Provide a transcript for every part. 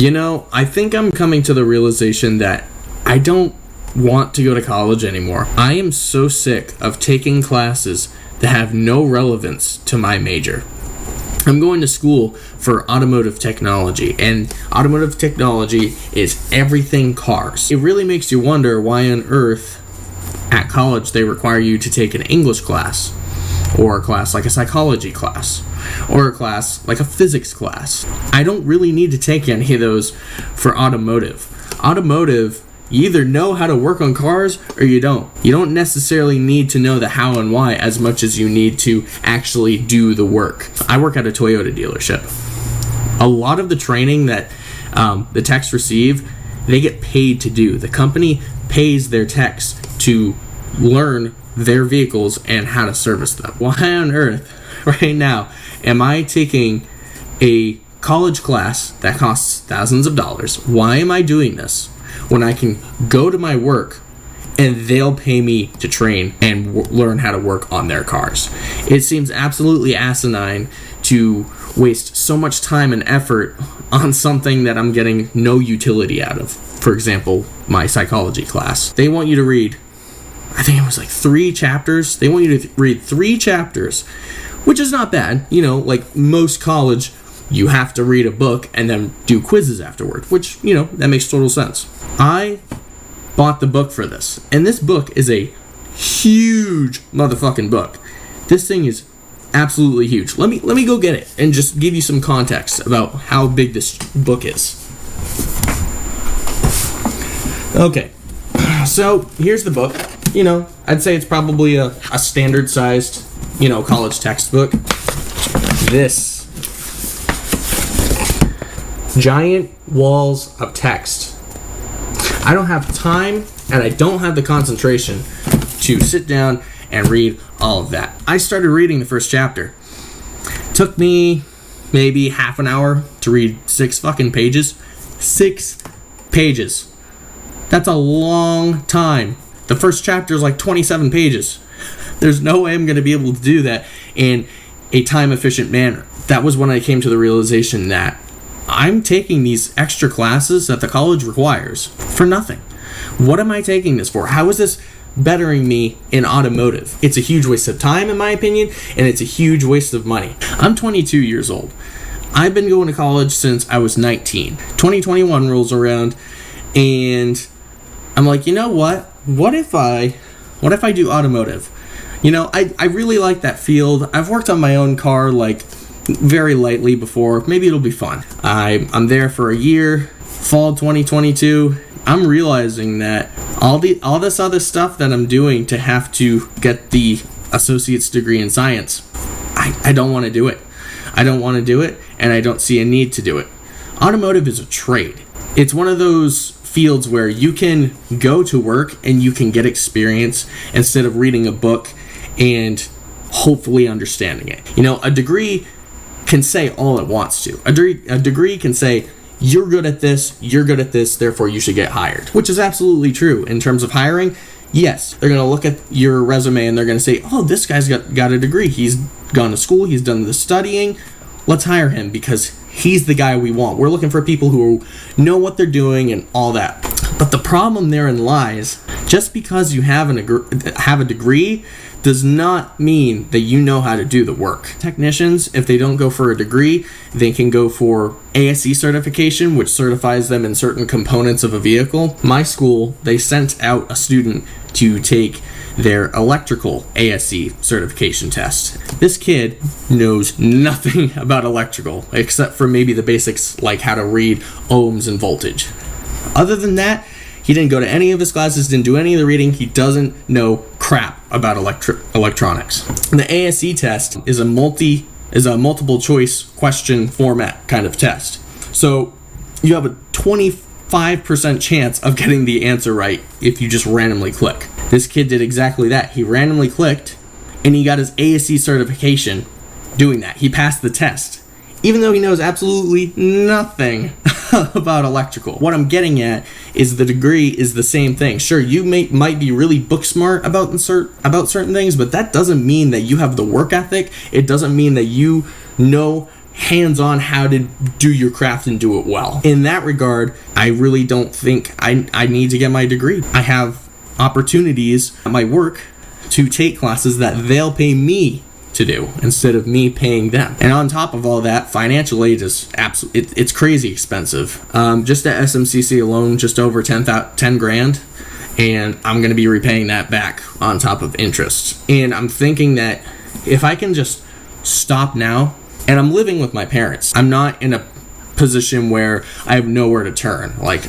I think I'm coming to the realization that I don't want to go to college anymore. I am so sick of taking classes that have no relevance to my major. I'm going to school for automotive technology, and automotive technology is everything cars. It really makes you wonder why on earth at college they require you to take an English class, or a class like a psychology class, or a class like a physics class. I don't really need to take any of those for automotive. Automotive, you either know how to work on cars or you don't. You don't necessarily need to know the how and why as much as you need to actually do the work. I work at a Toyota dealership. A lot of the training that the techs receive, they get paid to do. The company pays their techs to learn their vehicles and how to service them. Why on earth, right now, am I taking a college class that costs thousands of dollars? Why am I doing this when I can go to my work and they'll pay me to train and learn how to work on their cars? It seems absolutely asinine to waste so much time and effort on something that I'm getting no utility out of. For example, my psychology class. They want you to read, I think it was like 3 chapters. They want you to read 3 chapters, which is not bad. Like most college, you have to read a book and then do quizzes afterward, which, that makes total sense. I bought the book for this, and this book is a huge motherfucking book. This thing is absolutely huge. Let me go get it and just give you some context about how big this book is. Okay, so here's the book. I'd say it's probably a standard sized, college textbook. This giant walls of text. I don't have time and I don't have the concentration to sit down and read all of that. I started reading the first chapter. Took me maybe half an hour to read 6 fucking pages. 6 pages. That's a long time. The first chapter is like 27 pages. There's no way I'm going to be able to do that in a time-efficient manner. That was when I came to the realization that I'm taking these extra classes that the college requires for nothing. What am I taking this for? How is this bettering me in automotive? It's a huge waste of time, in my opinion, and it's a huge waste of money. I'm 22 years old. I've been going to college since I was 19. 2021 rolls around, and I'm like, you know what? What if I do automotive? I really like that field. I've worked on my own car very lightly before. Maybe it'll be fun. I'm there for a year. Fall 2022. I'm realizing that all this other stuff that I'm doing to have to get the associate's degree in science, I don't want to do it. I don't want to do it, and I don't see a need to do it. Automotive is a trade. It's one of those fields where you can go to work and you can get experience instead of reading a book and hopefully understanding it. A degree can say all it wants to. A degree can say, you're good at this, therefore you should get hired. Which is absolutely true. In terms of hiring, yes, they're going to look at your resume and they're going to say, oh, this guy's got a degree. He's gone to school, he's done the studying. Let's hire him because he's the guy we want. We're looking for people who know what they're doing and all that. But the problem therein lies, just because you have a degree does not mean that you know how to do the work. Technicians, if they don't go for a degree, they can go for ASE certification, which certifies them in certain components of a vehicle. My school, they sent out a student to take their electrical ASE certification test. This kid knows nothing about electrical, except for maybe the basics like how to read ohms and voltage. Other than that, he didn't go to any of his classes, didn't do any of the reading. He doesn't know crap about electronics. The ASE test is a multiple choice question format kind of test. So you have a 25% chance of getting the answer right if you just randomly click. This kid did exactly that. He randomly clicked and he got his ASE certification doing that. He passed the test, even though he knows absolutely nothing about electrical. What I'm getting at is the degree is the same thing. Sure, you might be really book smart about certain things, but that doesn't mean that you have the work ethic. It doesn't mean that you know hands-on how to do your craft and do it well. In that regard, I really don't think I need to get my degree. I have opportunities at my work to take classes that they'll pay me to do instead of me paying them. And on top of all that, financial aid is it's crazy expensive. Just at SMCC alone, just over 10 grand, and I'm going to be repaying that back on top of interest. And I'm thinking that if I can just stop now, and I'm living with my parents, I'm not in a position where I have nowhere to turn. Like,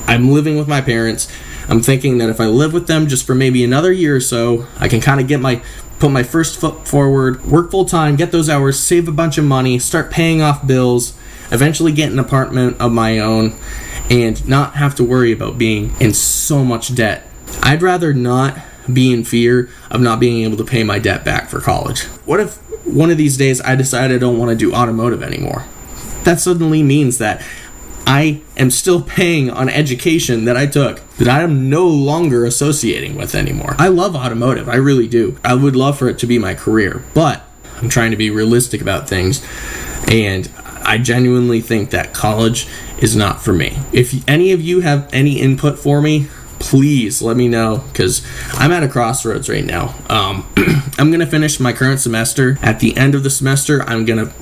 I'm living with my parents. I'm thinking that if I live with them just for maybe another year or so, I can kind of put my first foot forward, work full time, get those hours, save a bunch of money, start paying off bills, eventually get an apartment of my own, and not have to worry about being in so much debt. I'd rather not be in fear of not being able to pay my debt back for college. What if one of these days I decide I don't want to do automotive anymore? That suddenly means that I am still paying on education that I took that I am no longer associating with anymore. I love automotive, I really do. I would love for it to be my career, but I'm trying to be realistic about things, and I genuinely think that college is not for me. If any of you have any input for me, please let me know, because I'm at a crossroads right now. I'm going to finish my current semester. At the end of the semester, I'm going to,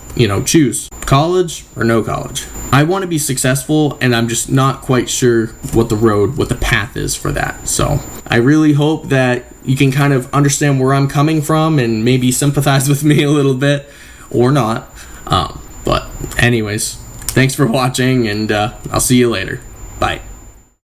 choose college or no college. I want to be successful, and I'm just not quite sure what the path is for that. So I really hope that you can kind of understand where I'm coming from and maybe sympathize with me a little bit, or not. But anyways, thanks for watching, and I'll see you later.